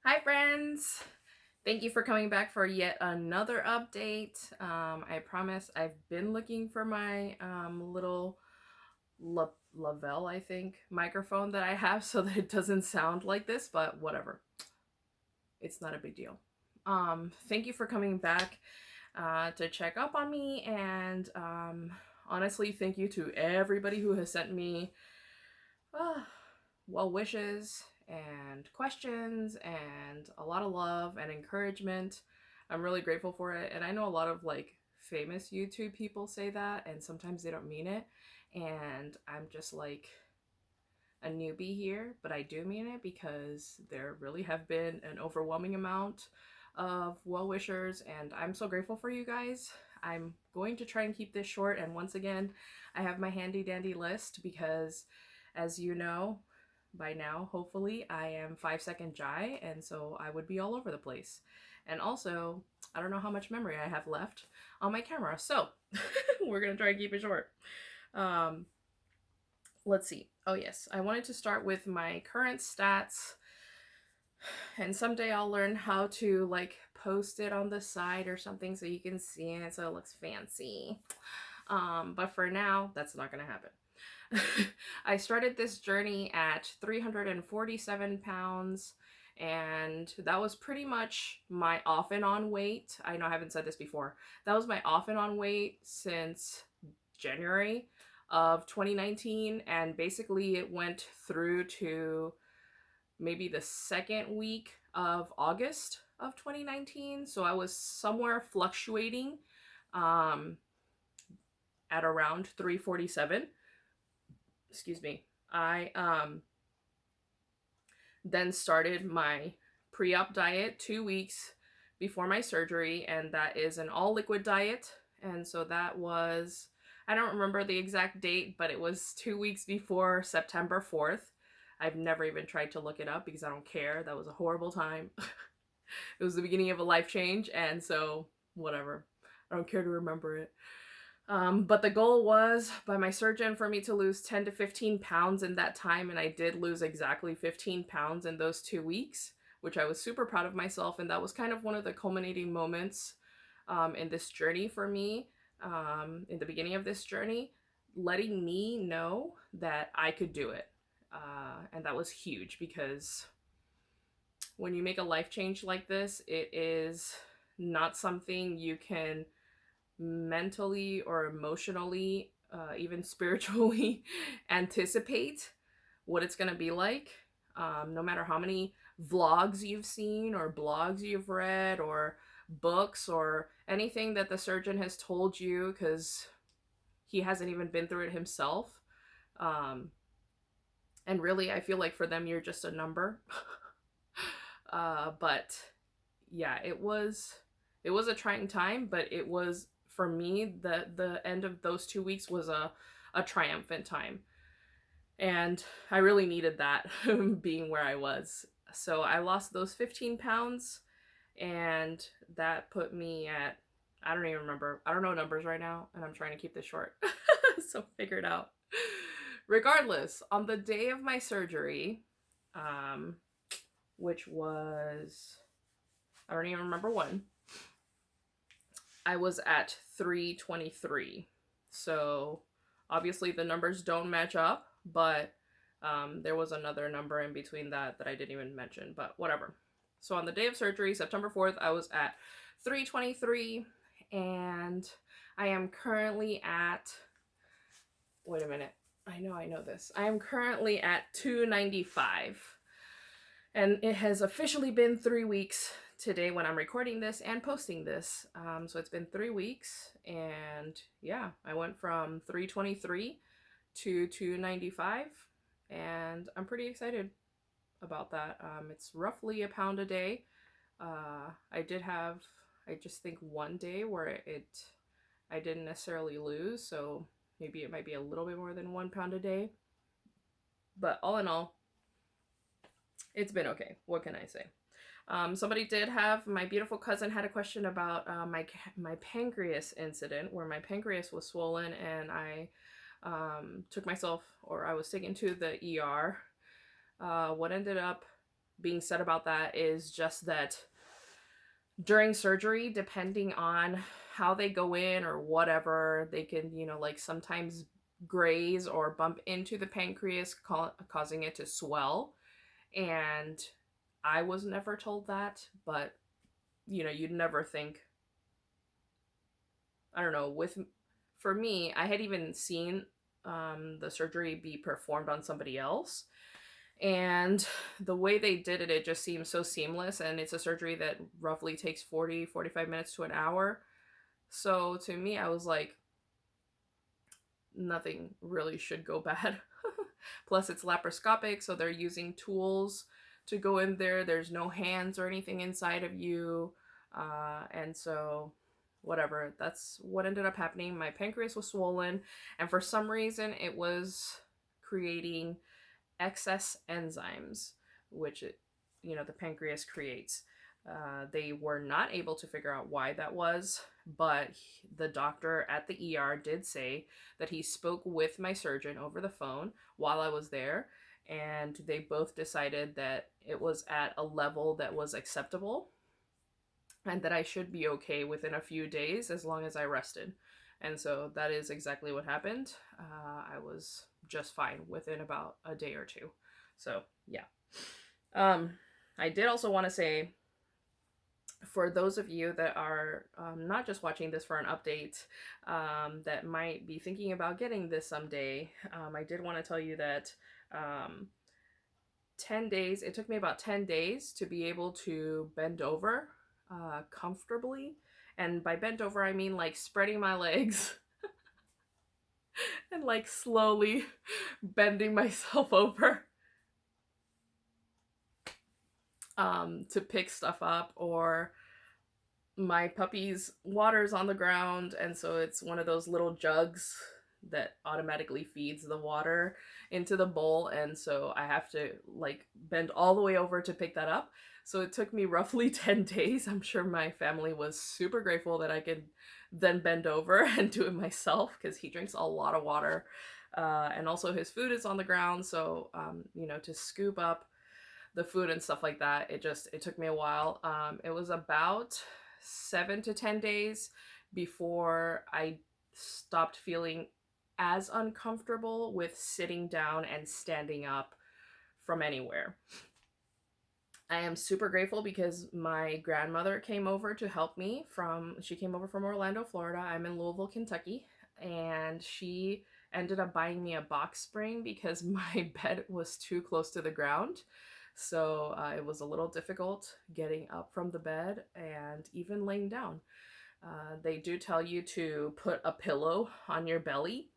Hi friends! Thank you for coming back for yet another update. I promise I've been looking for my little Lavelle, I think, microphone that I have so that it doesn't sound like this, but whatever. It's not a big deal. Thank you for coming back to check up on me, and honestly, thank you to everybody who has sent me uh, well wishes and questions and a lot of love and encouragement. I'm really grateful for it. And I know a lot of like famous YouTube people say that, and sometimes they don't mean it. And I'm just like a newbie here, but I do mean it because there really have been an overwhelming amount of well wishers, and I'm so grateful for you guys. I'm going to try and keep this short, and once again, I have my handy dandy list because, as you know, by now, hopefully, I am 5 second shy, and so I would be all over the place. And also, I don't know how much memory I have left on my camera, so we're gonna try and keep it short. Um, let's see. Oh, yes, I wanted to start with my current stats, and someday I'll learn how to like post it on the side or something so you can see it so it looks fancy. But for now, that's not gonna happen. I started this journey at 347 pounds, and that was pretty much my off and on weight. I know I haven't said this before. That was my off and on weight since January of 2019, and basically it went through to maybe the second week of August of 2019. So I was somewhere fluctuating um, at around 347. Excuse me. I then started my pre-op diet 2 weeks before my surgery, and that is an all liquid diet. And so that was, I don't remember the exact date, but it was 2 weeks before September 4th. I've never even tried to look it up because I don't care. That was a horrible time. It was the beginning of a life change, and so whatever. I don't care to remember it. But the goal was by my surgeon for me to lose 10 to 15 pounds in that time, and I did lose exactly 15 pounds in those 2 weeks, which I was super proud of myself. And that was kind of one of the culminating moments in this journey for me, in the beginning of this journey, letting me know that I could do it. And that was huge because when you make a life change like this, it is not something you can mentally or emotionally, even spiritually, anticipate what it's going to be like. No matter how many vlogs you've seen, or blogs you've read, or books, or anything that the surgeon has told you, because he hasn't even been through it himself. Um, and really, I feel like for them, you're just a number. But yeah, it was a trying time, but it was, for me, the end of those 2 weeks was a triumphant time, and I really needed that being where I was. So I lost those 15 pounds, and that put me at, I don't even remember. I don't know numbers right now, and I'm trying to keep this short. So figure it out. Regardless, on the day of my surgery, um, which was, I don't even remember when, I was at 323. So obviously the numbers don't match up, but there was another number in between that I didn't even mention, but whatever. So on the day of surgery, September 4th, I was at 323, and I am currently at, wait a minute, I know this. I am currently at 295. And it has officially been 3 weeks today when I'm recording this and posting this. So it's been 3 weeks, and yeah, I went from 323 to 295, and I'm pretty excited about that. It's roughly a pound a day. I did have, I just think, one day where I didn't necessarily lose, so maybe it might be a little bit more than 1 pound a day. But all in all, it's been okay. What can I say? Somebody did have, my beautiful cousin had a question about my pancreas incident, where my pancreas was swollen, and I took myself, or I was taken to the ER. What ended up being said about that is just that during surgery, depending on how they go in or whatever, they can, like sometimes graze or bump into the pancreas, causing it to swell. And I was never told that, but you'd never think. I don't know. For me, I had even seen the surgery be performed on somebody else, and the way they did it just seems so seamless, and it's a surgery that roughly takes 40-45 minutes to an hour. So to me, I was like, nothing really should go bad. Plus it's laparoscopic, so they're using tools to go in there. There's no hands or anything inside of you, and so whatever, that's what ended up happening. My pancreas was swollen, and for some reason it was creating excess enzymes, which the pancreas creates. They were not able to figure out why that was, but the doctor at the ER did say that he spoke with my surgeon over the phone while I was there, and they both decided that it was at a level that was acceptable and that I should be okay within a few days as long as I rested. And so that is exactly what happened. I was just fine within about a day or two. So, yeah. I did also want to say, for those of you that are not just watching this for an update, that might be thinking about getting this someday, I did want to tell you that 10 days, it took me about 10 days to be able to bend over comfortably. And by bent over, I mean like spreading my legs and like slowly bending myself over to pick stuff up, or my puppy's water's on the ground, and so it's one of those little jugs that automatically feeds the water into the bowl, and so I have to like bend all the way over to pick that up. So it took me roughly 10 days. I'm sure my family was super grateful that I could then bend over and do it myself, because he drinks a lot of water, and also his food is on the ground, so to scoop up the food and stuff like that, it took me a while. It was about 7 to 10 days before I stopped feeling as uncomfortable with sitting down and standing up from anywhere. I am super grateful because my grandmother came over to help me she came over from Orlando, Florida. I'm in Louisville, Kentucky, and she ended up buying me a box spring because my bed was too close to the ground. So it was a little difficult getting up from the bed and even laying down. They do tell you to put a pillow on your belly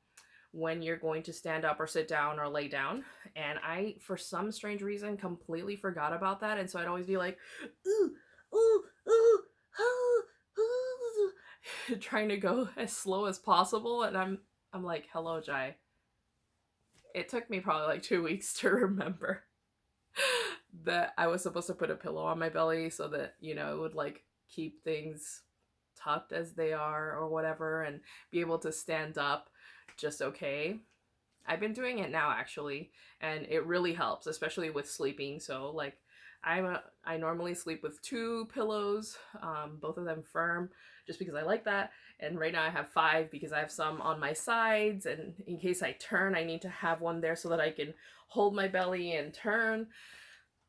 when you're going to stand up or sit down or lay down. And I, for some strange reason, completely forgot about that. And so I'd always be like, ooh, ooh, ooh, ooh, ooh, trying to go as slow as possible. And I'm like, hello, Jai. It took me probably like 2 weeks to remember that I was supposed to put a pillow on my belly so that, it would like keep things tucked as they are or whatever, and be able to stand up just okay. I've been doing it now actually, and it really helps, especially with sleeping. So like I normally sleep with 2 pillows, both of them firm, just because I like that. And right now I have 5 because I have some on my sides, and in case I turn, I need to have one there so that I can hold my belly and turn.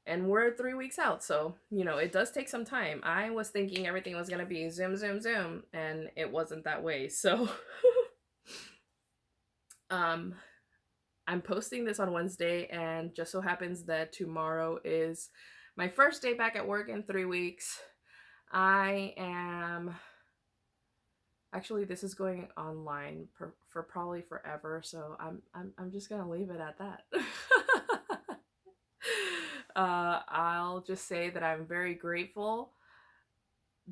And we're 3 weeks out, so it does take some time. I was thinking everything was gonna be zoom, zoom, zoom, and it wasn't that way. So I'm posting this on Wednesday, and just so happens that tomorrow is my first day back at work in 3 weeks. I am actually, this is going online for probably forever, so I'm just gonna leave it at that. I'll just say that I'm very grateful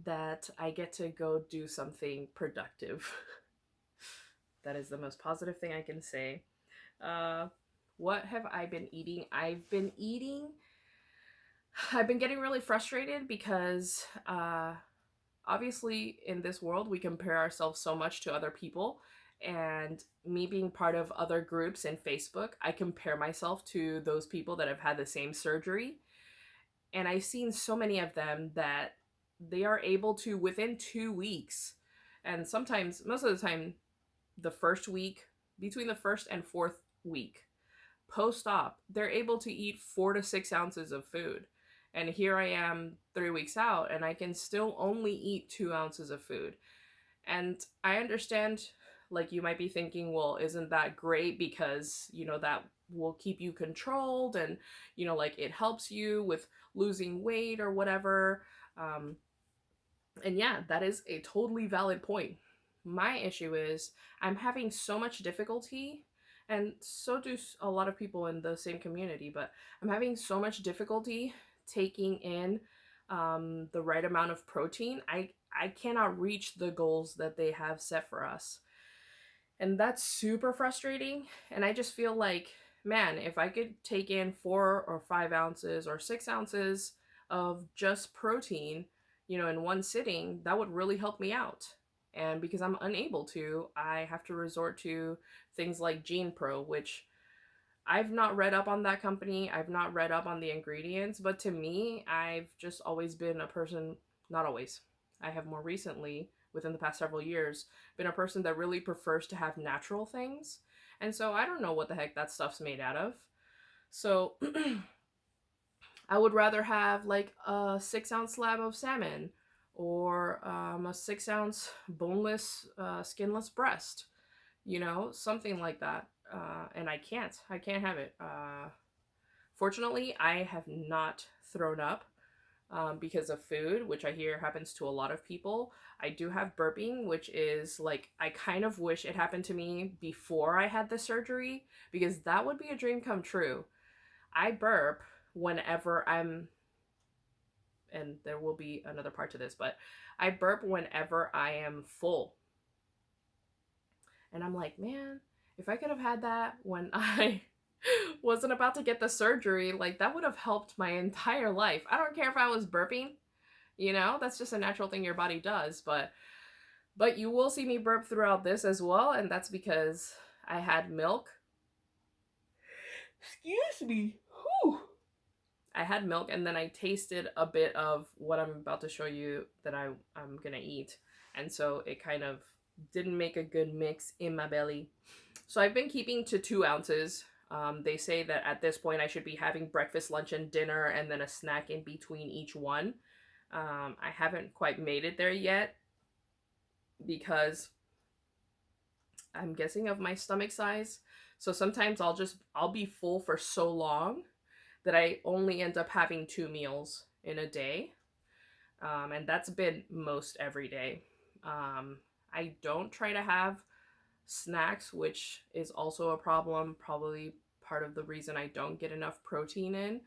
that I get to go do something productive. That is the most positive thing I can say. What have I been eating? I've been getting really frustrated because obviously in this world we compare ourselves so much to other people, and me being part of other groups in Facebook, I compare myself to those people that have had the same surgery, And I've seen so many of them that they are able to, within 2 weeks, and sometimes, most of the time, the first week, between the first and fourth week, post op, they're able to eat 4 to 6 ounces of food. And here I am 3 weeks out, and I can still only eat 2 ounces of food. And I understand, like, you might be thinking, well, isn't that great because, that will keep you controlled and, like it helps you with losing weight or whatever. Um, and yeah, that is a totally valid point. My issue is I'm having so much difficulty, and so do a lot of people in the same community, but I'm having so much difficulty taking in the right amount of protein. I cannot reach the goals that they have set for us. And that's super frustrating. And I just feel like, man, if I could take in 4 or 5 ounces or 6 ounces of just protein, in one sitting, that would really help me out. And because I'm unable to, I have to resort to things like Gene Pro, which I've not read up on that company. I've not read up on the ingredients, but to me, I've just always been a person, not always. I have more recently, within the past several years, been a person that really prefers to have natural things. And so I don't know what the heck that stuff's made out of. So I would rather have like a 6 ounce slab of salmon or a 6 ounce boneless, skinless breast, something like that. And I can't have it. Fortunately, I have not thrown up because of food, which I hear happens to a lot of people. I do have burping, which is like, I kind of wish it happened to me before I had the surgery, because that would be a dream come true. I burp whenever I'm, and there will be another part to this, but I burp whenever I am full. And I'm like, man, if I could have had that when I wasn't about to get the surgery, like that would have helped my entire life. I don't care if I was burping, that's just a natural thing your body does, but you will see me burp throughout this as well, and that's because I had milk. Excuse me. Whew. I had milk, and then I tasted a bit of what I'm about to show you that I'm gonna eat. And so it kind of didn't make a good mix in my belly. So I've been keeping to 2 ounces. They say that at this point I should be having breakfast, lunch, and dinner, and then a snack in between each one. I haven't quite made it there yet because I'm guessing of my stomach size. So sometimes I'll be full for so long that I only end up having 2 meals in a day. And that's been most every day. I don't try to have snacks, which is also a problem, probably part of the reason I don't get enough protein in.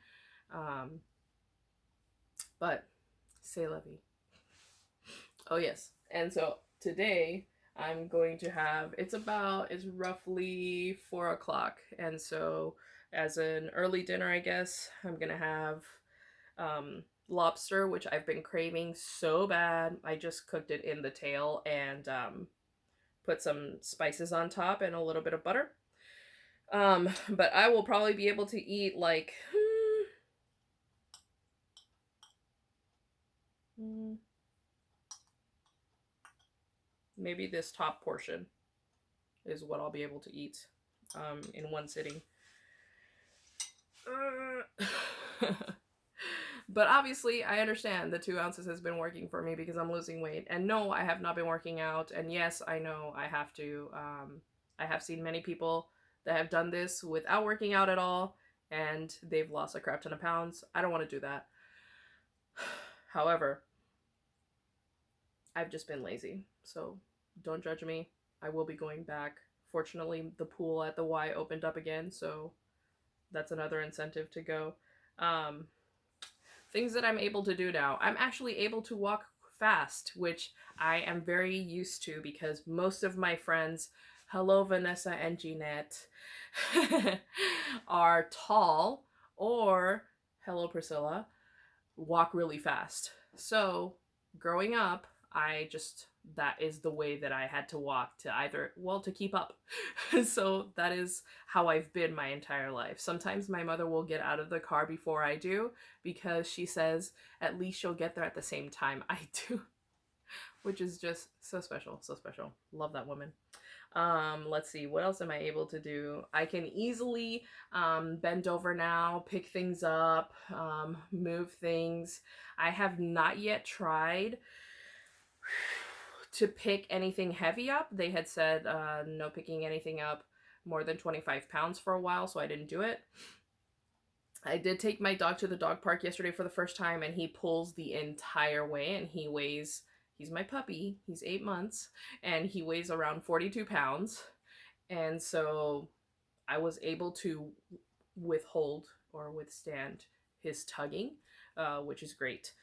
But c'est la vie. Oh yes. And so today I'm going to have, it's roughly 4 o'clock. And so as an early dinner, I guess, I'm going to have lobster, which I've been craving so bad. I just cooked it in the tail and put some spices on top and a little bit of butter. But I will probably be able to eat like maybe this top portion is what I'll be able to eat in one sitting. But obviously, I understand the 2 ounces has been working for me because I'm losing weight. And no, I have not been working out. And yes, I know I have to. I have seen many people that have done this without working out at all, and they've lost a crap ton of pounds. I don't want to do that. However, I've just been lazy. So don't judge me. I will be going back. Fortunately, the pool at the Y opened up again, so that's another incentive to go. Things that I'm able to do now. I'm actually able to walk fast, which I am very used to because most of my friends, hello Vanessa and Jeanette, are tall, or hello Priscilla, walk really fast. So growing up, I just that is the way that I had to walk to either, well, to keep up. So that is how I've been my entire life. Sometimes my mother will get out of the car before I do because she says at least she'll get there at the same time I do, which is just so special, so special. Love that woman. Let's see, what else am I able to do? I can easily bend over now, pick things up, move things. I have not yet tried to pick anything heavy up. They had said no picking anything up more than 25 pounds for a while, so I didn't do it. I did take my dog to the dog park yesterday for the first time, and he pulls the entire way, and he weighs, he's my puppy, he's 8 months, and he weighs around 42 pounds. And so I was able to withhold or withstand his tugging, which is great.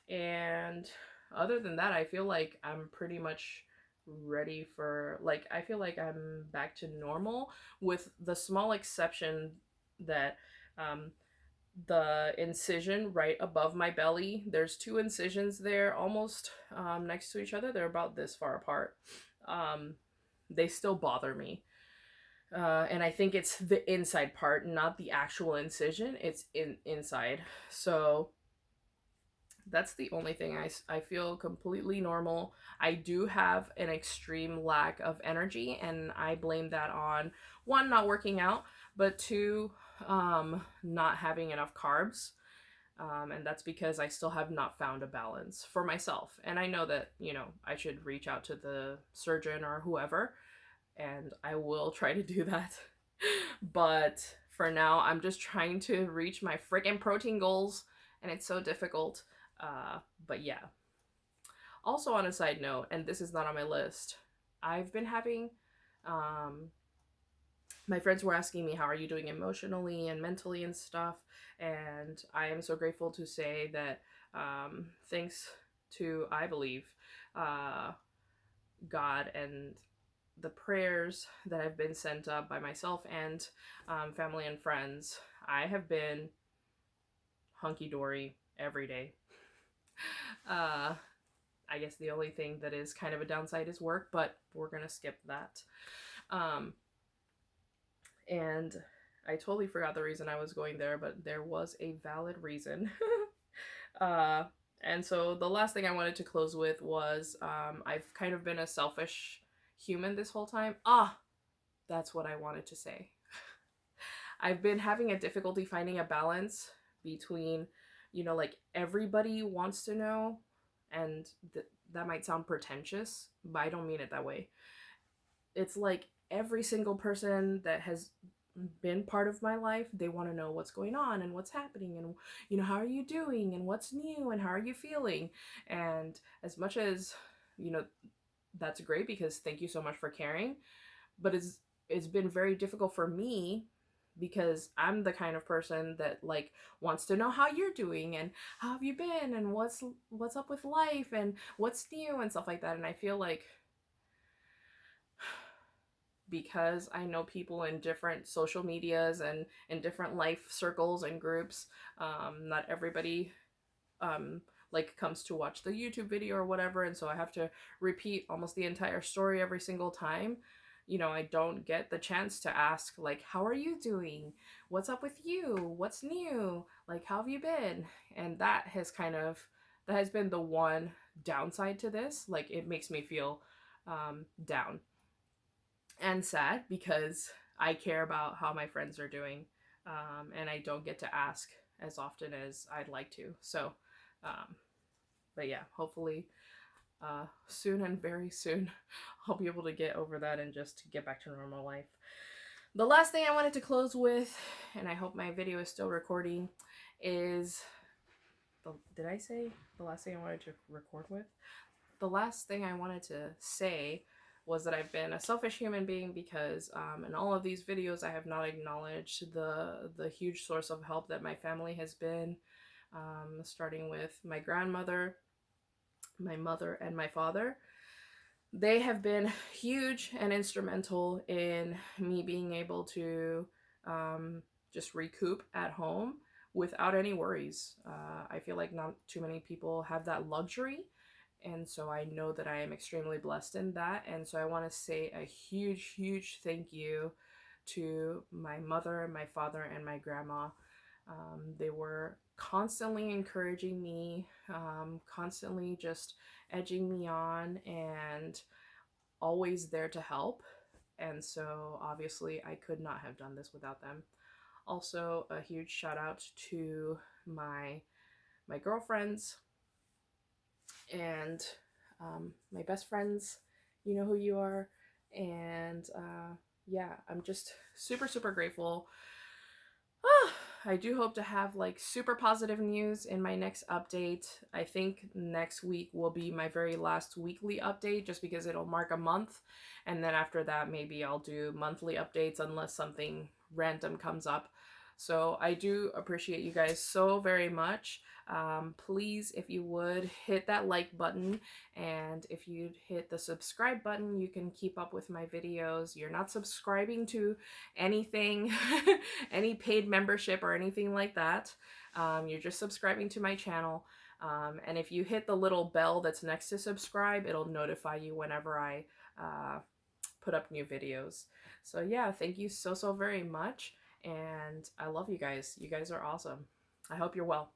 And other than that, I feel like I'm pretty much ready for, like, I feel like I'm back to normal, with the small exception that the incision right above my belly, there's two incisions there almost next to each other. They're about this far apart. They still bother me. And I think it's the inside part, not the actual incision. It's inside. So that's the only thing. I feel completely normal. I do have an extreme lack of energy, and I blame that on, one, not working out, but two, not having enough carbs. And that's because I still have not found a balance for myself. And I know that, I should reach out to the surgeon or whoever, and I will try to do that. But for now, I'm just trying to reach my freaking protein goals, and it's so difficult. But yeah. Also, on a side note, and this is not on my list, I've been having, my friends were asking me, how are you doing emotionally and mentally and stuff? And I am so grateful to say that, thanks to, I believe, God and the prayers that have been sent up by myself and family and friends, I have been hunky-dory every day. I guess the only thing that is kind of a downside is work, but we're gonna skip that. And I totally forgot the reason I was going there, but there was a valid reason. And so the last thing I wanted to close with was, I've kind of been a selfish human this whole time. That's what I wanted to say. I've been having a difficulty finding a balance between, like, everybody wants to know, and that might sound pretentious, but I don't mean it that way. It's like every single person that has been part of my life, they want to know what's going on and what's happening, and how are you doing, and what's new, and how are you feeling. And as much as, that's great, because thank you so much for caring, but it's been very difficult for me, because I'm the kind of person that, like, wants to know how you're doing, and how have you been, and what's up with life, and what's new, and stuff like that. And I feel like, because I know people in different social medias and in different life circles and groups, not everybody like comes to watch the YouTube video or whatever, and so I have to repeat almost the entire story every single time. I don't get the chance to ask, like, how are you doing? What's up with you? What's new? Like, how have you been? And that has been the one downside to this. Like, it makes me feel down and sad, because I care about how my friends are doing, and I don't get to ask as often as I'd like to. So, but yeah, hopefully soon, and very soon, I'll be able to get over that and just get back to normal life. The last thing I wanted to close with, and I hope my video is still recording, is, did I say the last thing I wanted to record with? The last thing I wanted to say was that I've been a selfish human being, because in all of these videos I have not acknowledged the huge source of help that my family has been, starting with my grandmother, my mother, and my father. They have been huge and instrumental in me being able to just recoup at home without any worries. I feel like not too many people have that luxury, And so I know that I am extremely blessed in that. And so I want to say a huge, huge thank you to my mother, my father, and my grandma. They were constantly encouraging me, constantly just edging me on, and always there to help. And so obviously I could not have done this without them. Also, a huge shout out to my girlfriends and my best friends. You know who you are. And yeah, I'm just super, super grateful. I do hope to have like super positive news in my next update. I think next week will be my very last weekly update just because it'll mark a month. And then after that, maybe I'll do monthly updates unless something random comes up. So I do appreciate you guys so very much. Please, if you would, hit that like button. And if you'd hit the subscribe button, you can keep up with my videos. You're not subscribing to anything, any paid membership or anything like that. You're just subscribing to my channel. And if you hit the little bell that's next to subscribe, it'll notify you whenever I put up new videos. So yeah, thank you so, so very much. And I love you guys. You guys are awesome. I hope you're well.